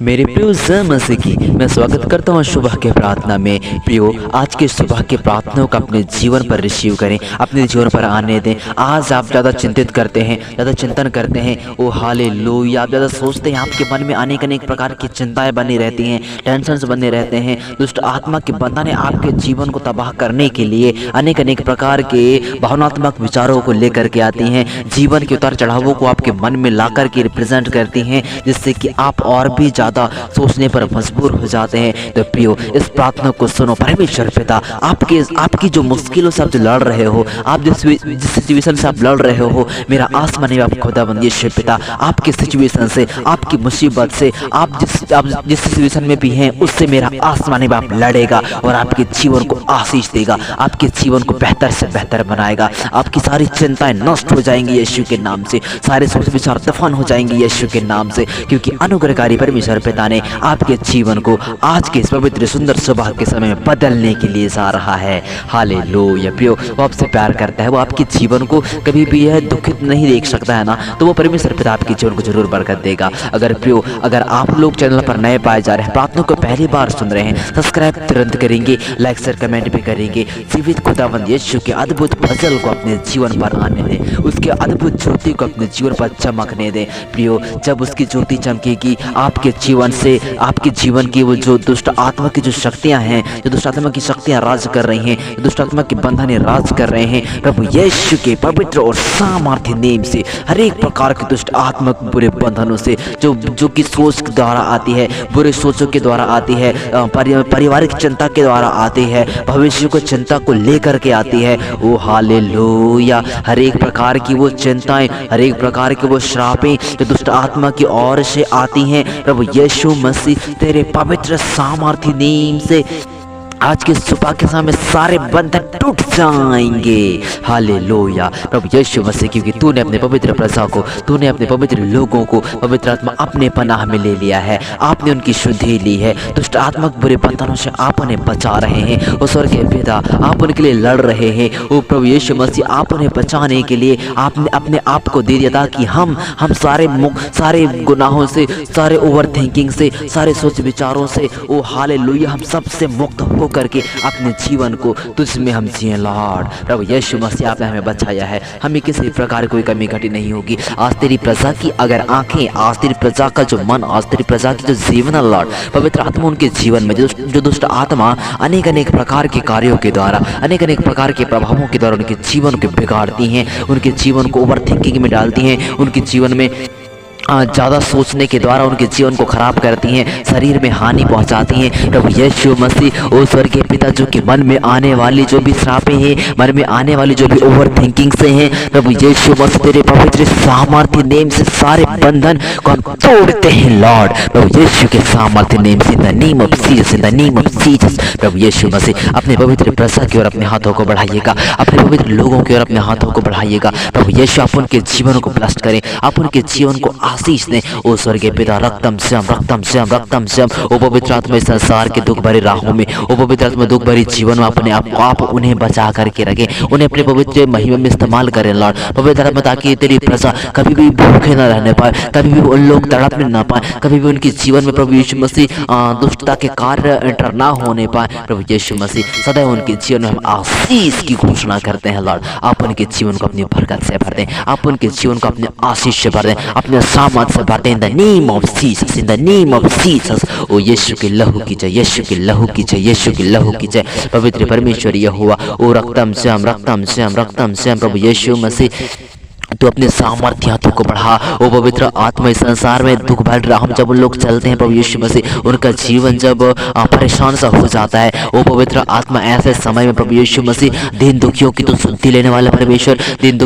मेरे प्रियो जय मसीह की मैं स्वागत करता हूँ सुबह के प्रार्थना में। प्रियो, आज के सुबह के प्रार्थनाओं का अपने जीवन पर रिसीव करें, अपने जीवन पर आने दें। आज आप ज़्यादा चिंतित करते हैं, ज़्यादा चिंतन करते हैं, ओ हालेलुया, आप ज़्यादा सोचते हैं, आपके मन में अनेक अनेक प्रकार की चिंताएं बनी रहती हैं, टेंशन्स बने रहते हैं। दुष्ट आत्मा के बंधन आपके जीवन को तबाह करने के लिए अनेक अनेक प्रकार के भावनात्मक विचारों को लेकर के आती हैं, जीवन के उतार चढ़ावों को आपके मन में ला कर के रिप्रेजेंट करती हैं, जिससे कि आप और भी ज़्यादा सोचने पर मजबूर हो जाते हैं। तो प्रियो, इस प्रार्थना को सुनो। परमेश्वर पिता, आपकी जो मुश्किलों से आप जो लड़ रहे हो, आप जिस सिचुएशन से आप लड़ रहे हो, मेरा आसमानी बाप खुदाबंद यीशु पिता, आपकी सिचुएशन से, आपकी मुसीबत से, आप जिस सिचुएशन में भी हैं, उससे मेरा आसमानी बाप लड़ेगा और आपके जीवन को आशीष देगा, आपके जीवन को बेहतर से बेहतर बनाएगा। आपकी सारी चिंताएं नष्ट हो जाएंगी यीशु के नाम से, सारे सोच विचार दफन हो जाएंगे यीशु के नाम से, क्योंकि अनुग्रहकारी परमेश्वर पिता ने आपके जीवन को आज के इस पवित्र सुंदर सुबह के समय में बदलने के लिए जा रहा है। हालेलुया। प्रियो, वो आपसे प्यार करता है, वो आपके जीवन को कभी भी यह दुखित नहीं देख सकता है ना, तो वो परमेश्वर पिता आपके जीवन को जरूर बरकत देगा। अगर आप लोग चैनल पर नए पाए जा रहे हैं, प्रार्थना को पहली बार सुन रहे हैं, सब्सक्राइब तुरंत करेंगे, लाइक शेयर कमेंट भी करेंगे। जीवित खुदावंद यीशु के अद्भुत फजल को अपने जीवन पर आने दें, उसके अद्भुत ज्योति को अपने जीवन पर चमकने दें। प्रियो, जब उसकी ज्योति चमकेगी, आपके जीवन से, आपके जीवन की वो जो दुष्ट आत्मा की जो शक्तियां हैं, जो दुष्ट आत्मा की शक्तियां राज कर रही हैं, जो दुष्ट आत्मा के बंधन राज कर रहे हैं, प्रभु यीशु के पवित्र और सामर्थ्य नाम से हर एक प्रकार के दुष्ट आत्मा बुरे बंधनों से, जो कि सोच के द्वारा आती है, बुरे सोचों के द्वारा आती है, पारिवारिक चिंता के द्वारा आती है, भविष्य को चिंता को लेकर के आती है, ओ हालेलुया, हर एक प्रकार की वो चिंताएं, हर एक प्रकार की वो श्रापें जो दुष्ट आत्मा की ओर से आती हैं, प्रभु यीशु मसीह तेरे पवित्र सामर्थ्य नाम से आज के सुबह के समय सारे बंधन टूट जाएंगे। हालेलुया प्रभु यीशु मसीह, क्योंकि तूने अपने पवित्र प्रजा को, तूने अपने पवित्र लोगों को पवित्र आत्मा अपने पनाह में ले लिया है, आपने उनकी शुद्धि ली है। दुष्ट आत्मक बुरे बंधनों से आप उन्हें बचा रहे हैं। वो स्वर्ग के पिता, आप उनके लिए लड़ रहे हैं। वो प्रभु यीशु मसीह, आप उन्हें बचाने के लिए आपने अपने आप को दे दिया, ताकि हम सारे गुनाहों से, सारे ओवर थिंकिंग से, सारे सोच विचारों से, ओ हालेलुया, हम सबसे मुक्त हो करके अपने जीवन को तुझ में हम जिए। लॉर्ड प्रभु यीशु मसीह, आपने हमें बचाया है, हमें किसी प्रकार कोई कमी घटी नहीं होगी। आज तेरी प्रजा की अगर आंखें, आज तेरी प्रजा का जो मन, आज तेरी प्रजा की जो जीवन है लॉर्ड, पवित्र आत्मा उनके जीवन में जो दुष्ट आत्मा अनेक अनेक प्रकार के कार्यों के द्वारा, अनेक अनेक प्रकार के प्रभावों के द्वारा उनके जीवन को बिगाड़ती हैं, उनके जीवन को ओवर थिंकिंग में डालती हैं, उनके जीवन में ज़्यादा सोचने के द्वारा उनके जीवन को खराब करती हैं, शरीर में हानि पहुंचाती हैं। प्रभु यीशु मसीह, ओ स्वर्गीय पिता, जो कि मन में आने वाली जो भी श्रापें हैं, मन में आने वाली जो भी ओवर थिंकिंग से हैं, प्रभु यीशु मसीह तेरे पवित्र सामर्थ्य नेम से सारे बंधन को हम तोड़ते हैं लॉर्ड, प्रभु यीशु के सामर्थ्य नेम से, in the name of Jesus, in the name of Jesus. प्रभु यीशु मसीह, अपने पवित्र प्रजा की ओर अपने हाथों को बढ़ाइएगा, अपने पवित्र लोगों की ओर अपने हाथों को बढ़ाइएगा। प्रभु यीशु, आप उनके जीवन को ब्लेस्ड करें, आप उनके जीवन को आशीष दें। ओ स्वर्गीय पिता, रक्तम श्याम, रक्तम श्याम, रक्तम श्याम, ओ पवित्र आत्मा, इस संसार के दुख भरे राहों में, ओ पवित्र आत्मा, दुख भरी जीवन में अपने आप उन्हें बचा करके रखें, उन्हें अपने पवित्र महिमा में इस्तेमाल करें लॉर्ड, पवित्र आत्मा, ताकि तेरी प्रजा कभी भी भूखे न रहने पाए, कभी भी उन लोग तड़पने न पाए, कभी भी उनके जीवन में प्रभु यीशु मसीह दुष्टता के कार्य एंटर ना होने पाए। प्रभु यीशु मसीह, सदैव उनके जीवन में हम आशीष की घोषणा करते हैं लॉर्ड, आप उनके जीवन को अपनी बरकत से भर दें, आप उनके जीवन को अपने आशीष से भर दें, अपने सामर्थ से भर दें। In the name of Jesus, in the name of Jesus. ओ यीशु के लहू की जय, यीशु के लहू की जय, यीशु के लहू की जय। पवित्र परमेश्वर यहोवा, ओ रक्तम श्याम, रक्तम श्याम, रक्तम श्याम, प्रभु यीशु मसीह, तो अपने सामर्थ्य हाथों को बढ़ा। वो पवित्र आत्मा, इस संसार में दुख भर रहा, जब उन लोग चलते हैं प्रभु यीशु मसीह, उनका जीवन जब परेशान सा हो जाता है, वो पवित्र आत्मा ऐसे समय में प्रभु यीशु मसीह, दीन दुखियों की तो सुधि लेने वाले परमेश्वर, दीन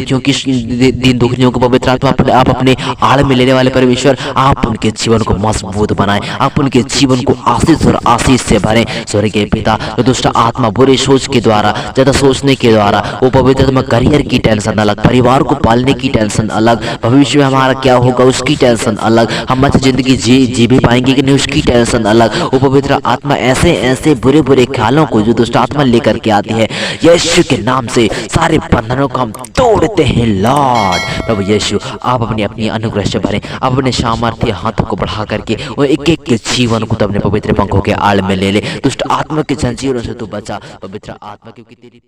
दुखियों को पवित्र आत्मा आप अपने आड़ में लेने वाले परमेश्वर, आप उनके जीवन को मजबूत बनाएं, आप उनके जीवन को आशीष और आशीष से भरें। स्वर्गीय पिता, जो दुष्ट आत्मा बुरे सोच के द्वारा, ज्यादा सोचने के द्वारा, वो पवित्र आत्मा करियर की टेंशन न लग, परिवार को पालने की टेंशन अलग, भविष्य में हमारा क्या होगा उसकी टेंशन अलग, हम अच्छी जिंदगी जी भी पाएंगे कि नहीं उसकी टेंशन अलग। वो पवित्र आत्मा ऐसे ऐसे बुरे बुरे ख्यालों को जो दुष्ट आत्मा लेकर के आती है, यीशु के नाम से सारे बंधनों को हम तोड़ते हैं लॉर्ड। प्रभु यीशु, आप अपनी अपनी अनुग्रह से भरें, आप अपने सामर्थ्य हाथों को बढ़ा करके वो एक एक के जीवन को तो अपने पवित्र पंखों के आड़ में ले ले। दुष्ट आत्मा के जंजीरों से तू बचा पवित्र आत्मा, क्योंकि तेरी